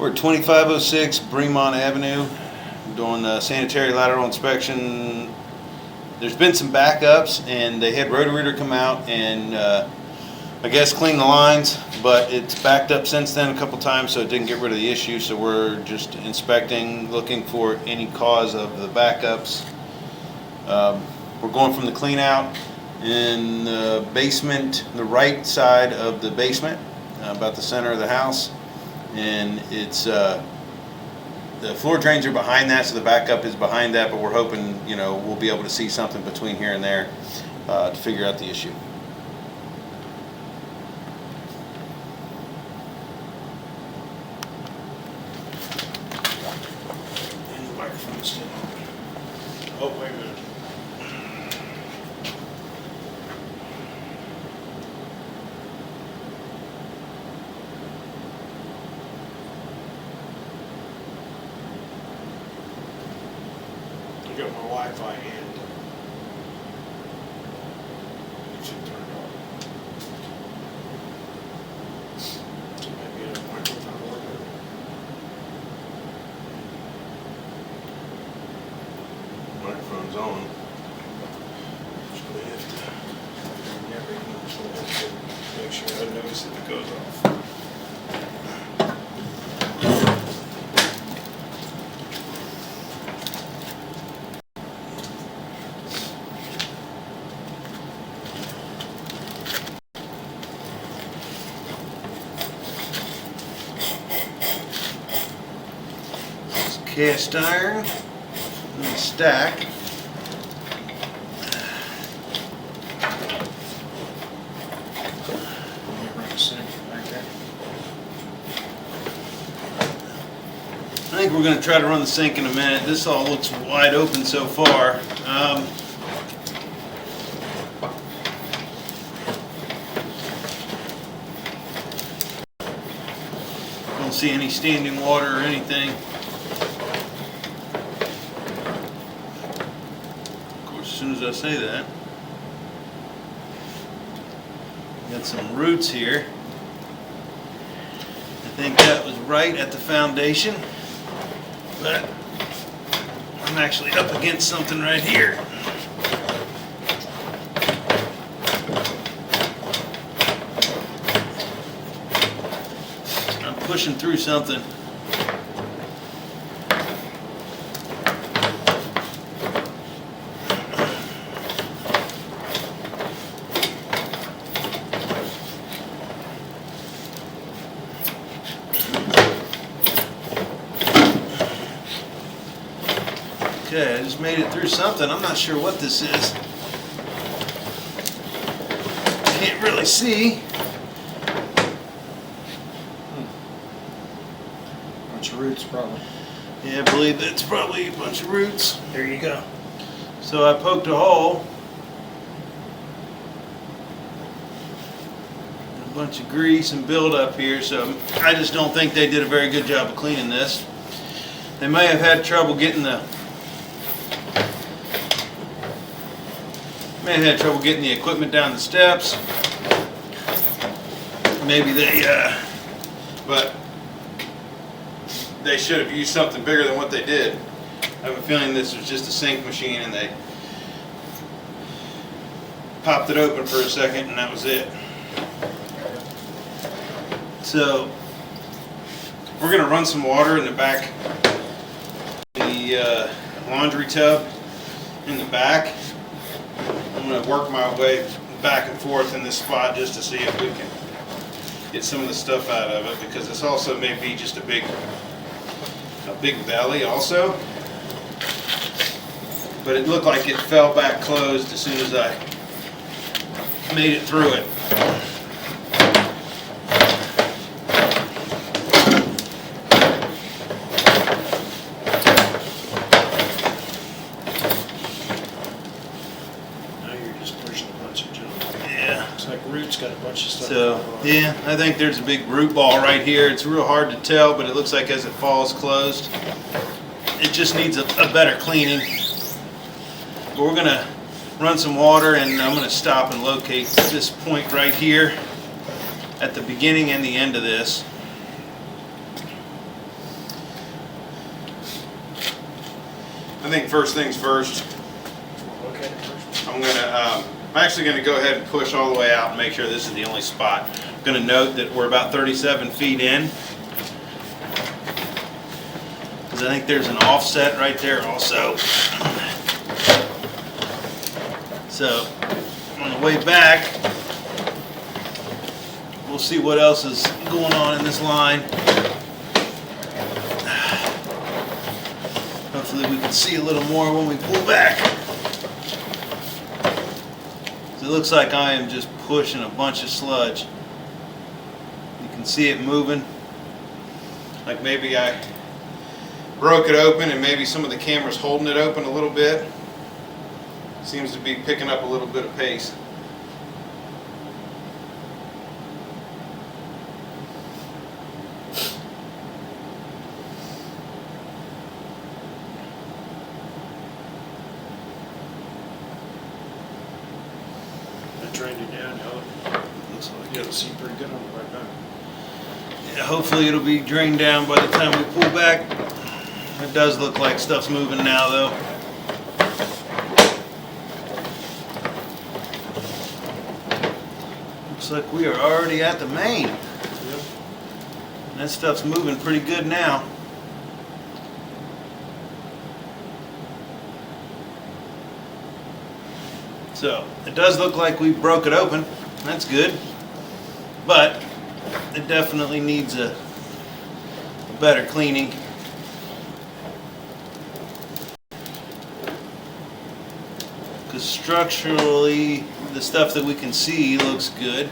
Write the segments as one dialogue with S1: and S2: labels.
S1: We're at 2506 Bremont Avenue doing sanitary lateral inspection. There's been some backups and they had Roto-Rooter come out and I guess clean the lines, but it's backed up since then a couple times, so it didn't get rid of the issue. So we're just inspecting, looking for any cause of the backups. We're going from the clean out in the basement, the right side of the basement, about the center of the house. And it's the floor drains are behind that, so the backup is behind that, but we're hoping, you know, we'll be able to see something between here and there to figure out the issue. And the microphone's still on. Oh, wait a minute. I got my Wi-Fi and it should turn it on. So maybe a microphone working. Microphone's on. Just gonna have to make sure I notice that it goes off. Cast iron in the stack. I think we're going to try to run the sink in a minute. This all looks wide open so far. Don't see any standing water or anything. As soon as I say that, got some roots here. I think that was right at the foundation, but I'm actually up against something right here. I'm pushing through something. Okay, I just made it through something. I'm not sure what this is. Can't really see.
S2: Bunch of roots, probably.
S1: Yeah, I believe it's probably a bunch of roots.
S2: There you go.
S1: So I poked a hole. A bunch of grease and buildup here, so I just don't think they did a very good job of cleaning this. They may have had trouble getting the equipment down the steps. Maybe but they should have used something bigger than what they did. I have a feeling this was just a sink machine and they popped it open for a second and that was it. So we're going to run some water in the back, the laundry tub in the back. I'm going to work my way back and forth in this spot just to see if we can get some of the stuff out of it, because this also may be just a big belly also. But it looked like it fell back closed as soon as I made it through it.
S2: Root's got a bunch of stuff.
S1: So yeah, I think there's a big root ball right here. It's real hard to tell, but it looks like as it falls closed, it just needs a better cleaning. But we're gonna run some water and I'm gonna stop and locate this point right here at the beginning and the end of this. I think first things first,
S2: Look at it first.
S1: I'm actually gonna go ahead and push all the way out and make sure this is the only spot. I'm gonna note that we're about 37 feet in. Because I think there's an offset right there also. So, on the way back, we'll see what else is going on in this line. Hopefully we can see a little more when we pull back. So it looks like I am just pushing a bunch of sludge. You can see it moving. Like maybe I broke it open and maybe some of the camera's holding it open a little bit. Seems to be picking up a little bit of pace.
S2: I drained it down,
S1: Looks like
S2: it'll seem pretty good on the way back.
S1: Yeah, hopefully it'll be drained down by the time we pull back. It does look like stuff's moving now though. Looks like we are already at the main.
S2: Yep.
S1: That stuff's moving pretty good now. So, it does look like we broke it open. That's good. But, it definitely needs a better cleaning. Because structurally, the stuff that we can see looks good.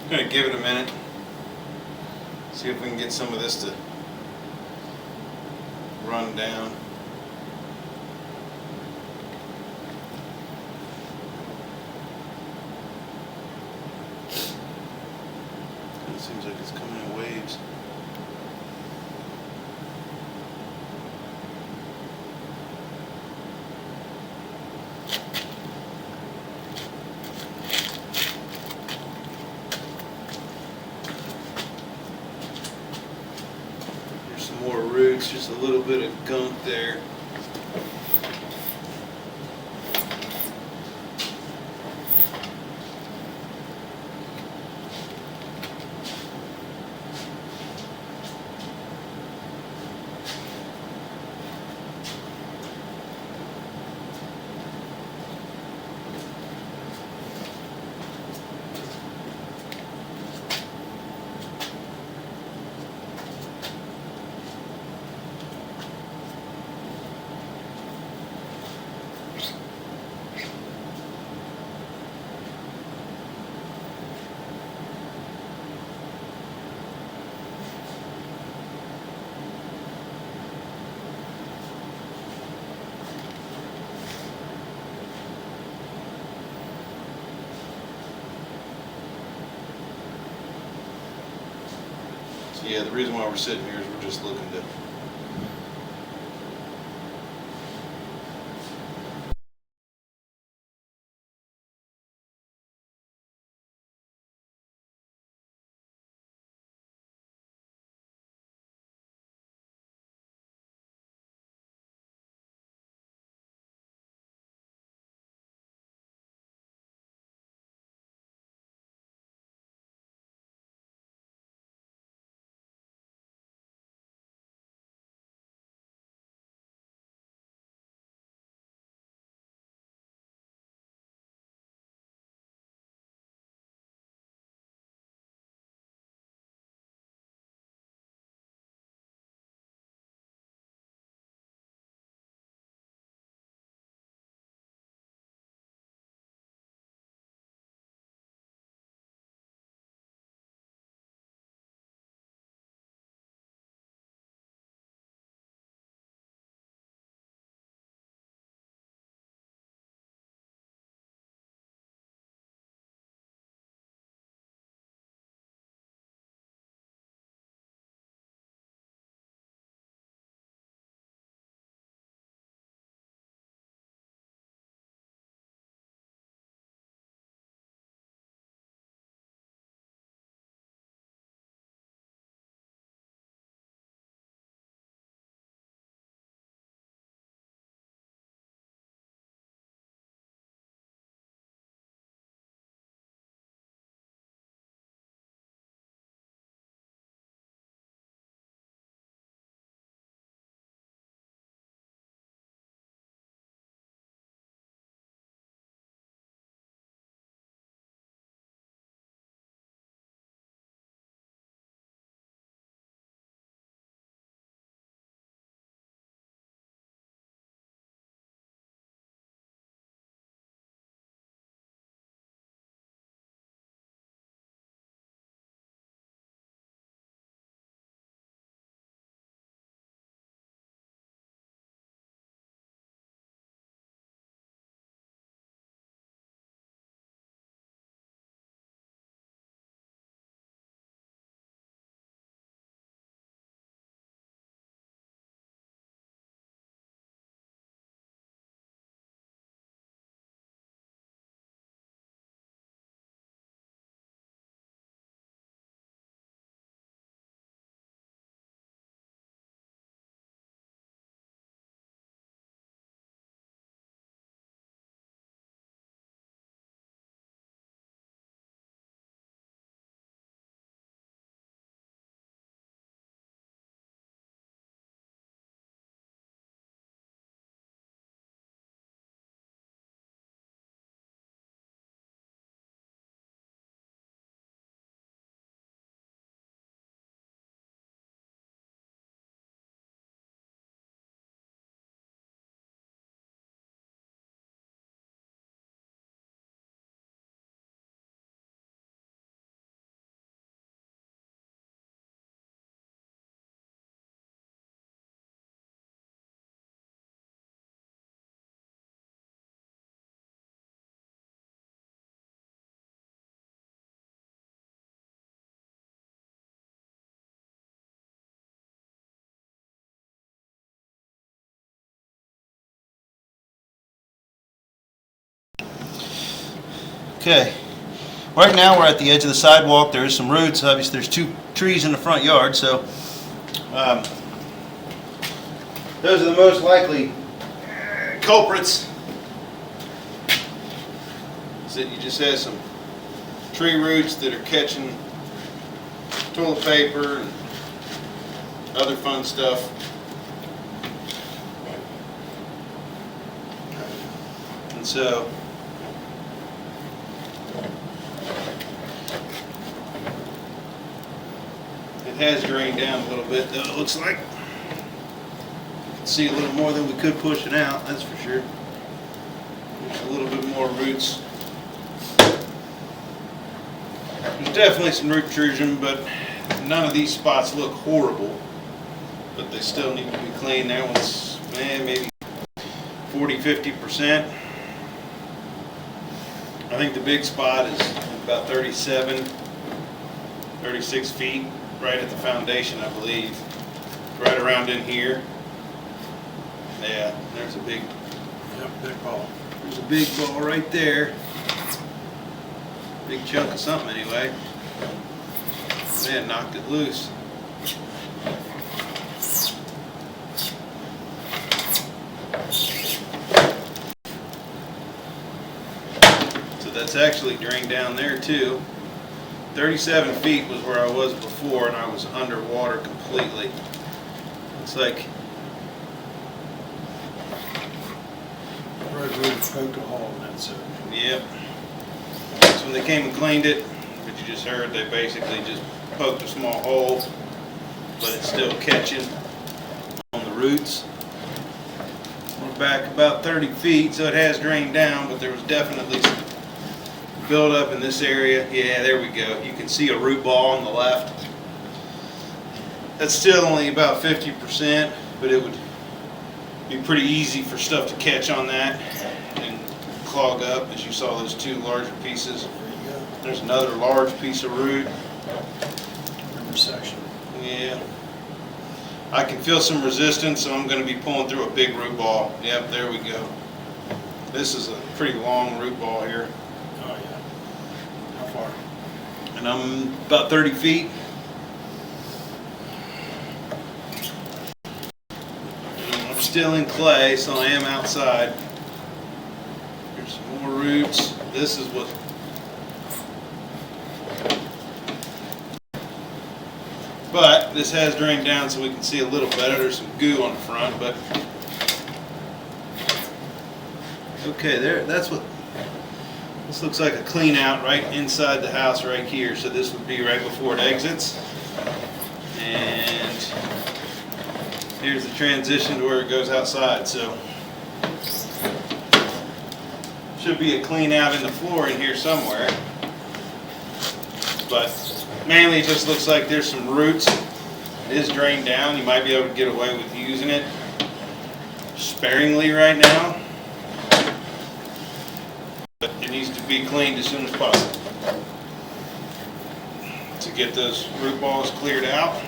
S1: I'm going to give it a minute. See if we can get some of this to run down. It seems like it's coming in waves. There's some more roots, just a little bit of gunk there. So yeah, the reason why we're sitting here is we're just looking to Okay, right now we're at the edge of the sidewalk. There is some roots. Obviously there's 2 trees in the front yard, so those are the most likely culprits. Is that you just have some tree roots that are catching toilet paper and other fun stuff. And so it has drained down a little bit, though it looks like. You can see a little more than we could push it out, that's for sure. There's a little bit more roots. There's definitely some root intrusion, but none of these spots look horrible. But they still need to be cleaned. That one's maybe 40–50%. I think the big spot is about 36 feet, right at the foundation, I believe. Right around in here. Yeah, there's a big
S2: ball.
S1: There's a big ball right there. Big chunk of something anyway. Man, knocked it loose. So that's actually drained down there too. 37 feet was where I was before, and I was underwater completely. It's like
S2: Right, we poked a hole in that, so.
S1: yep. So when they came and cleaned it, what you just heard, they basically just poked a small hole, but it's still catching on the roots. We're back about 30 feet, so it has drained down, but there was definitely some buildup in this area. Yeah, there we go. You can see a root ball on the left. That's still only about 50%, but it would be pretty easy for stuff to catch on that and clog up, as you saw those 2 larger pieces.
S2: There you go.
S1: There's another large piece of root.
S2: River section.
S1: Yeah. I can feel some resistance, so I'm going to be pulling through a big root ball. Yep, there we go. This is a pretty long root ball here.
S2: Oh, yeah. How far?
S1: And I'm about 30 feet. I'm still in clay, so I am outside. Here's some more roots. This is what... But this has drained down so we can see a little better. There's some goo on the front, but... Okay, there, that's what... This looks like a clean out right inside the house right here. So this would be right before it exits. And here's the transition to where it goes outside. So should be a clean out in the floor in here somewhere. But mainly it just looks like there's some roots. It is drained down. You might be able to get away with using it sparingly right now. But it needs to be cleaned as soon as possible to get those root balls cleared out.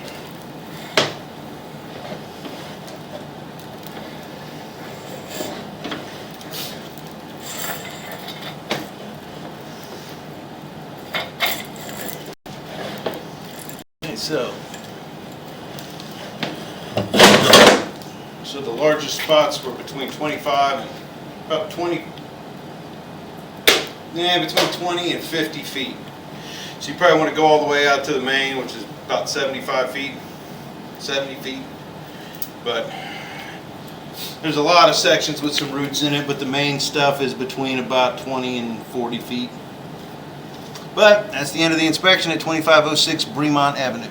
S1: Okay, so the largest spots were between 25 and about 20. Yeah, between 20 and 50 feet. So you probably want to go all the way out to the main, which is about 75 feet, 70 feet. But there's a lot of sections with some roots in it, but the main stuff is between about 20 and 40 feet. But that's the end of the inspection at 2506 Bremont Avenue.